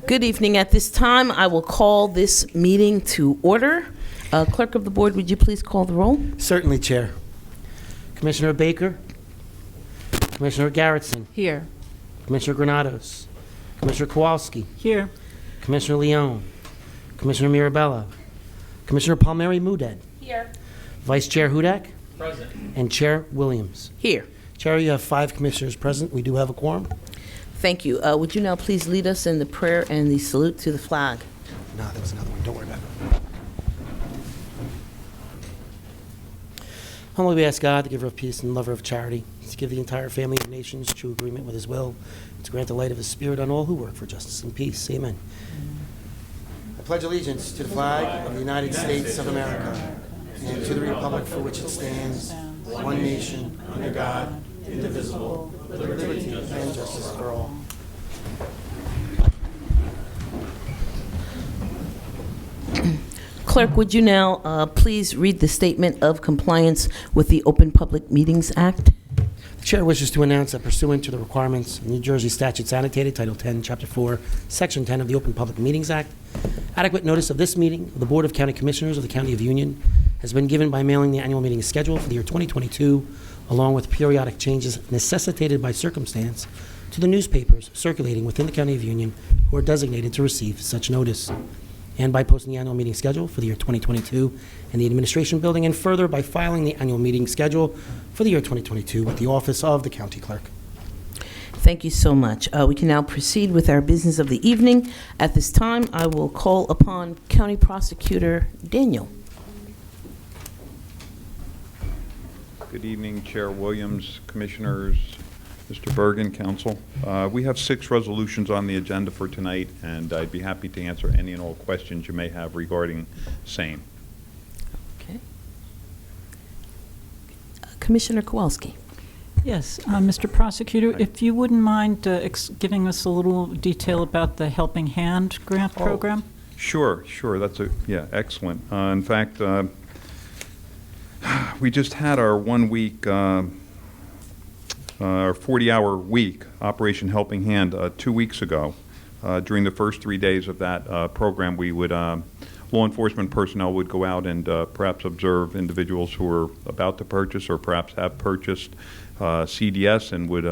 Good evening. At this time, I will call this meeting to order. Clerk of the Board, would you please call the roll? Certainly, Chair. Commissioner Baker, Commissioner Garrettson, Here. Commissioner Granados, Commissioner Kowalski, Here. Commissioner Leone, Commissioner Mirabella, Commissioner Palmieri Mudet, Here. Vice Chair Hudak, Present. and Chair Williams. Here. Chair, you have 5 commissioners present. We do have a quorum. Thank you. Would you now please lead us in the prayer and the salute to the flag? No, there was another one. Don't worry about it. Humbly we ask God, the giver of peace and lover of charity, to give the entire family of nations true agreement with his will, and to grant the light of his spirit on all who work for justice and peace. Amen. I pledge allegiance to the flag of the United States of America and to the republic for which it stands, one nation, under God, indivisible, with liberty and justice for all. Clerk, would you now please read the statement of compliance with the Open Public Meetings Act? The Chair wishes to announce that pursuant to the requirements of New Jersey statutes annotated, Title 10, Chapter 4, Section 10 of the Open Public Meetings Act, adequate notice of this meeting of the Board of County Commissioners of the County of Union has been given by mailing the annual meeting schedule for the year 2022, along with periodic changes necessitated by circumstance, to the newspapers circulating within the County of Union who are designated to receive such notice, and by posting the annual meeting schedule for the year 2022 in the Administration Building, and further by filing the annual meeting schedule for the year 2022 with the Office of the County Clerk. Thank you so much. We can now proceed with our business of the evening. At this time, I will call upon County Prosecutor Daniel. Good evening, Chair Williams, Commissioners, Mr. Bergen, Council. We have 6 resolutions on the agenda for tonight, and I'd be happy to answer any and all questions you may have regarding same. Okay. Commissioner Kowalski. Yes, Mr. Prosecutor, if you wouldn't mind giving us a little detail about the Helping Hand grant program? Sure. That's excellent. In fact, we just had our 1 week, our 40-hour week, Operation Helping Hand, 2 weeks ago. During the first 3 days of that program, we would, law enforcement personnel would go out and perhaps observe individuals who were about to purchase or perhaps have purchased CDS, and would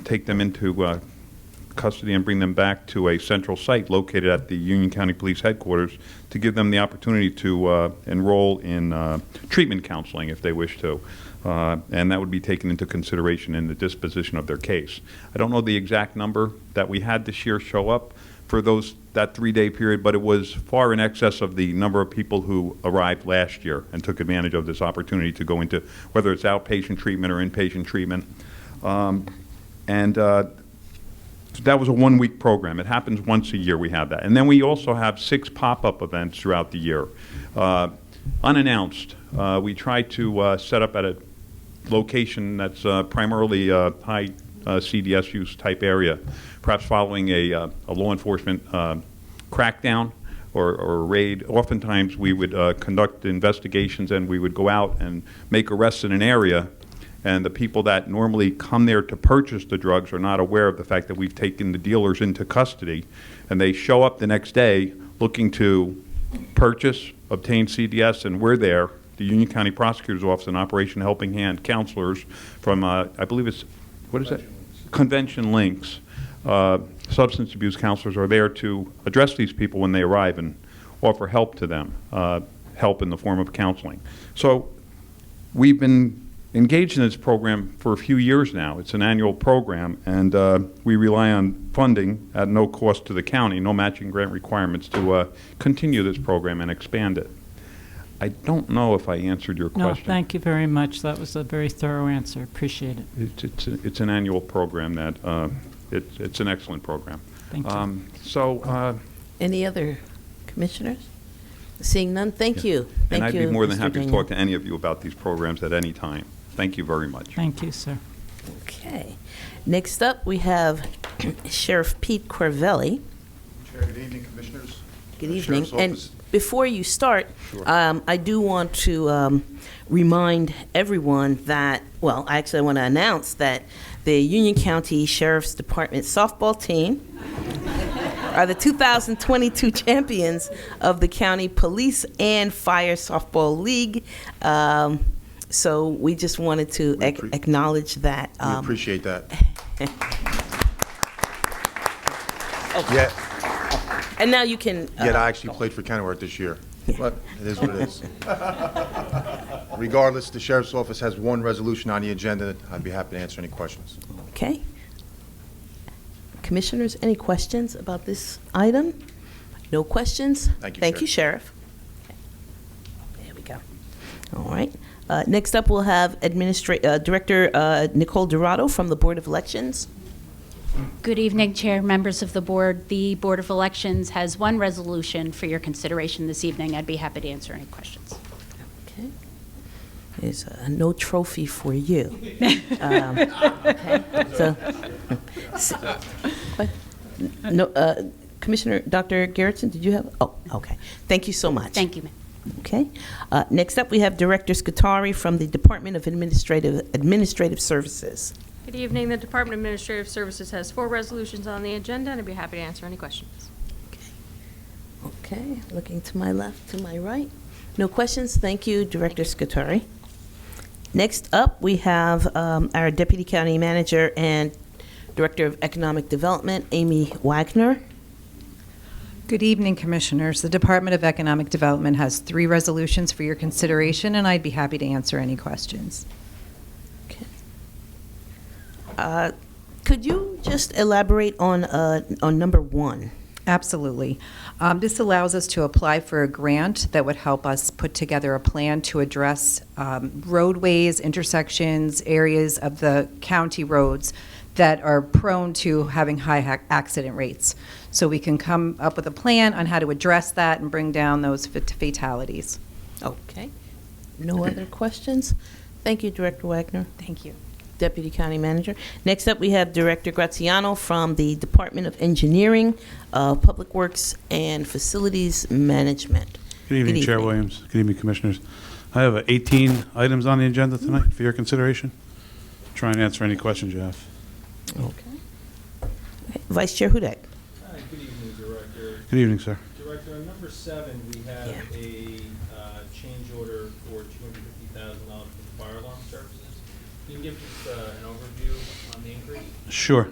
take them into custody and bring them back to a central site located at the Union County Police Headquarters to give them the opportunity to enroll in treatment counseling if they wish to. And that would be taken into consideration in the disposition of their case. I don't know the exact number that we had this year show up for that 3-day period, but it was far in excess of the number of people who arrived last year and took advantage of this opportunity to go into, whether it's outpatient treatment or inpatient treatment. So that was a 1-week program. It happens once a year. We have that. And then we also have 6 pop-up events throughout the year. Unannounced. We try to set up at a location that's primarily a high CDS use type area, perhaps following a law enforcement crackdown or raid. Oftentimes we would conduct investigations, and we would go out and make arrests in an area, and the people that normally come there to purchase the drugs are not aware of the fact that we've taken the dealers into custody, and they show up the next day looking to purchase, obtain CDS, and we're there, the Union County Prosecutor's Office and Operation Helping Hand counselors from, I believe it's, what is that? Convention Links. Substance abuse counselors are there to address these people when they arrive and offer help to them, help in the form of counseling. So we've been engaged in this program for a few years now. It's an annual program, and we rely on funding at no cost to the county, no matching grant requirements, to continue this program and expand it. I don't know if I answered your question. No, thank you very much. That was a very thorough answer. Appreciate it. It's an annual program that it's an excellent program. Thank you. Any other commissioners? Seeing none, thank you. Thank and I'd you, be more than Mr. happy Daniel. to talk to any of you about these programs at any time. Thank you very much. Thank you, sir. Okay. Next up, we have Sheriff Pete Corvelli. Chair, good evening, Commissioners. Good evening. Sheriff's And Office. before you start, Sure. I do want to remind everyone that, well, actually I want to announce that the Union County Sheriff's Department softball team are the 2022 champions of the County Police and Fire Softball League. So we just wanted to acknowledge that. We appreciate that. Okay. And now you can. Yet I actually played for Kenilworth this year, but it is what it is. Regardless, the Sheriff's Office has one resolution on the agenda. I'd be happy to answer any questions. Okay. Commissioners, any questions about this item? No questions? Thank you, Thank you, Sheriff. There we go. All right. Next up, we'll have Director Nicole Dorado from the Board of Elections. Good evening, Chair, members of the board. The Board of Elections has one resolution for your consideration this evening. I'd be happy to answer any questions. Okay. There's no trophy for you. Okay. No, Commissioner Dr. Gerritsen, did you have? Oh, okay. Thank you so much. Thank you, ma'am. Okay. Next up, we have Director Scutari from the Department of Administrative Services. Good evening. The Department of Administrative Services has 4 resolutions on the agenda, and I'd be happy to answer any questions. Okay, looking to my left, to my right. No questions. Thank you, Director Scutari. Next up, we have our Deputy County Manager and Director of Economic Development, Amy Wagner. Good evening, Commissioners. The Department of Economic Development has 3 resolutions for your consideration, and I'd be happy to answer any questions. Could you just elaborate on number 1? Absolutely. This allows us to apply for a grant that would help us put together a plan to address roadways, intersections, areas of the county roads that are prone to having high accident rates. So we can come up with a plan on how to address that and bring down those fatalities. Okay. No other questions? Thank you, Director Wagner. Thank you. Deputy County Manager. Next up, we have Director Graziano from the Department of Engineering, Public Works, and Facilities Management. Good evening, Chair Williams. Good evening, Commissioners. I have 18 items on the agenda tonight for your consideration. Try and answer any questions you have. Okay. Vice Chair Hudak. Hi, good evening, Director. Good evening, sir. Director, on number 7, we have a change order for $250,000 for fire alarm services. Can you give us an overview on the increase? Sure.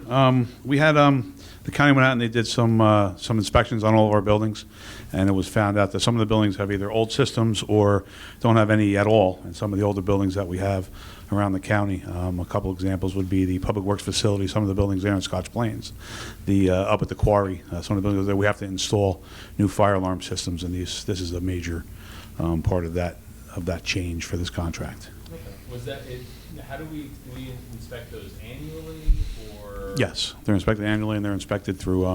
We had the county went out and they did some inspections on all of our buildings, and it was found out that some of the buildings have either old systems or don't have any at all. And some of the older buildings that we have around the county, a couple examples would be the Public Works facility, some of the buildings there in Scotch Plains, the up at the quarry, some of the buildings that we have to install new fire alarm systems, and this is a major part of that change for this contract. Okay. Was that it? How do we inspect those annually, or? Yes, they're inspected annually, and they're inspected through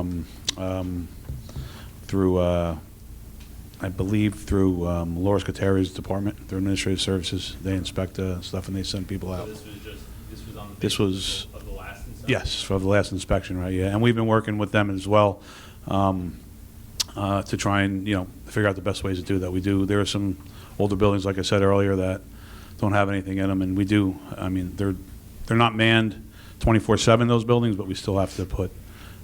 I believe through Laura Scutari's department, their administrative services. They inspect stuff and they send people out. So this was on the This was of the last inspection? Yes, for the last inspection, right? Yeah, and we've been working with them as well to try and figure out the best ways to do that. There are some older buildings, like I said earlier, that don't have anything in them, and we do. I mean, they're not manned 24/7, those buildings, but we still have to put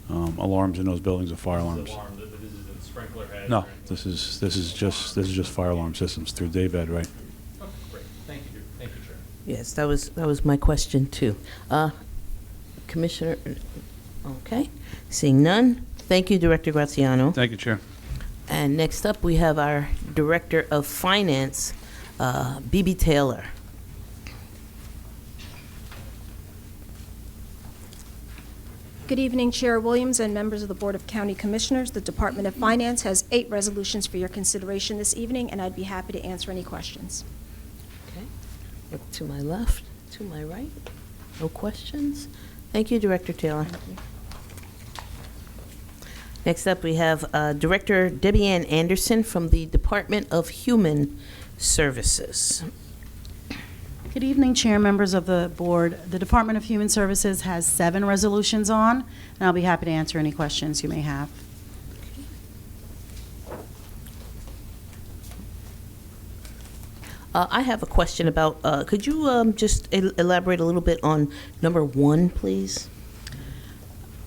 alarms in those buildings of fire alarms. This isn't sprinkler heads? No, this is just fire alarm systems through David, right? Okay, great. Thank you, Chair. Yes, that was my question too. Commissioner, okay. Seeing none, thank you, Director Graziano. Thank you, Chair. And next up, we have our Director of Finance, B.B. Taylor. Good evening, Chair Williams and members of the Board of County Commissioners. The Department of Finance has 8 resolutions for your consideration this evening, and I'd be happy to answer any questions. Okay. Look to my left, to my right. No questions? Thank you, Director Taylor. Thank you. Next up, we have Director Debbie Ann Anderson from the Department of Human Services. Good evening, Chair, members of the board. The Department of Human Services has 7 resolutions on, and I'll be happy to answer any questions you may have. I have a question about, could you just elaborate a little bit on number 1, please?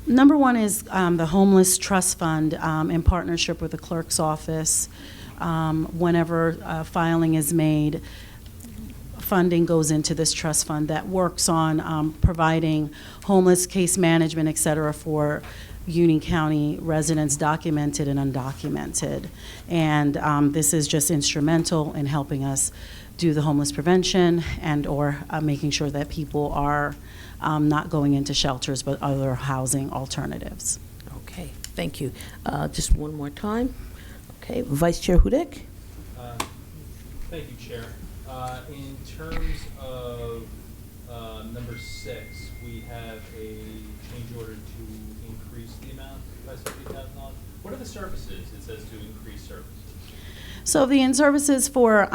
Number one is the Homeless Trust Fund in partnership with the clerk's office. Whenever filing is made, funding goes into this trust fund that works on providing homeless case management, et cetera, for Union County residents, documented and undocumented. And this is just instrumental in helping us do the homeless prevention and or making sure that people are not going into shelters but other housing alternatives. Okay, thank you. Just one more time. Okay, Vice Chair Hudak? Thank you, Chair. In terms of number 6, we have a change order to increase the amount by $70,000. What are the services? It says to increase services. So the in-services for,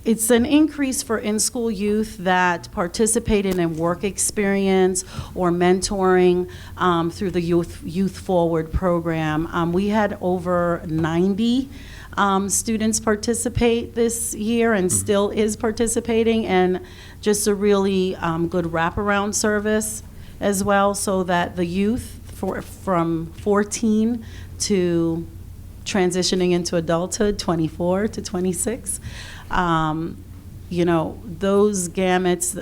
it's an increase for in-school youth that participate in a work experience or mentoring through the Youth Forward program. We had over 90 students participate this year and still is participating, and just a really good wraparound service as well, so that the youth from 14 to transitioning into adulthood, 24 to 26, you know, those gamuts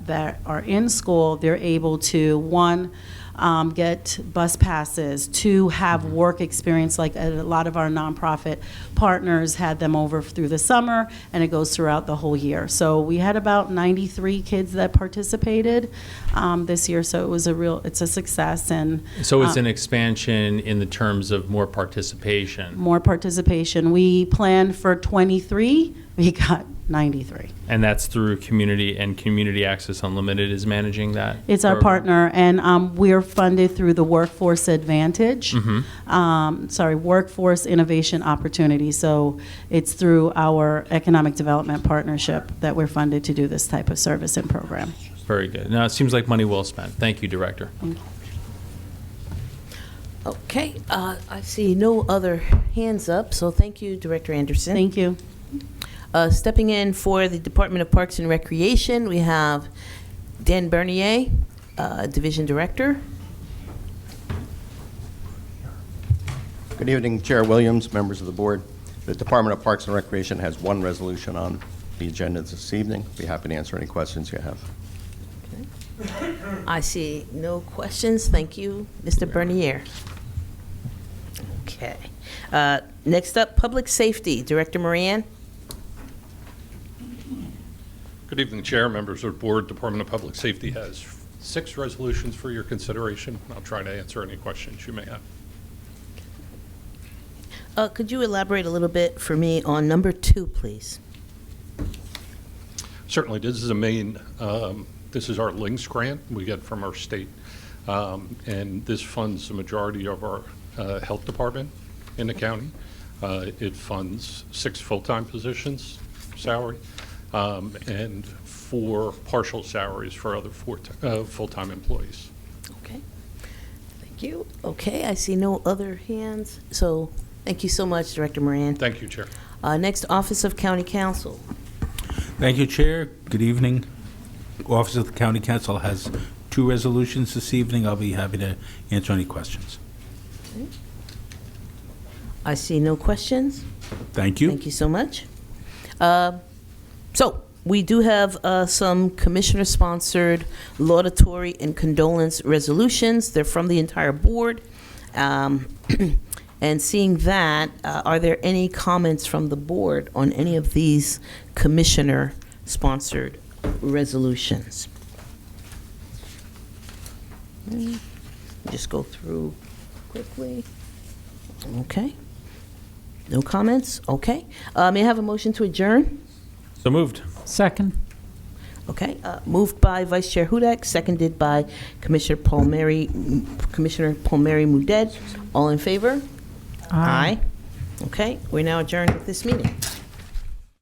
that are in school, they're able to, one, get bus passes, to have work experience, like a lot of our nonprofit partners had them over through the summer, and it goes throughout the whole year. So we had about 93 kids that participated this year, so it was it's a success. And so it's an expansion in the terms of more participation. More participation. We planned for 23, we got 93. And that's through Community, and Community Access Unlimited is managing that? It's our partner, and we're funded through the Workforce Advantage, Workforce Innovation Opportunity. So it's through our economic development partnership that we're funded to do this type of service and program. Very good. Now, it seems like money well spent. Thank you, Director. Thank you. Okay, I see no other hands up, so thank you, Director Anderson. Thank you. Stepping in for the Department of Parks and Recreation, we have Dan Bernier, Division Director. Good evening, Chair Williams, members of the board. The Department of Parks and Recreation has one resolution on the agenda this evening. Be happy to answer any questions you have. Okay. I see no questions. Thank you, Mr. Bernier. Okay. Next up, Public Safety, Director Moran. Good evening, Chair, members of the board. Department of Public Safety has 6 resolutions for your consideration. I'll try to answer any questions you may have. Could you elaborate a little bit for me on number 2, please? Certainly, this is a main, this is our LINGS grant we get from our state, and this funds the majority of our health department in the county. It funds 6 full-time positions, salary, and 4 partial salaries for other full-time employees. Okay. Thank you. Okay, I see no other hands, so thank you so much, Director Moran. Thank you, Chair. Next, Office of County Counsel. Thank you, Chair. Good evening. Office of the County Counsel has 2 resolutions this evening. I'll be happy to answer any questions. Okay. I see no questions. Thank you. Thank you so much. So we do have some commissioner-sponsored laudatory and condolence resolutions. They're from the entire board. And seeing that, are there any comments from the board on any of these commissioner-sponsored resolutions? Just go through quickly. Okay. No comments? Okay. May I have a motion to adjourn? So moved. Second. Okay. Moved by Vice Chair Hudak, seconded by Commissioner Palmieri Mudet. All in favor? Aye. Okay. We're now adjourned with this meeting.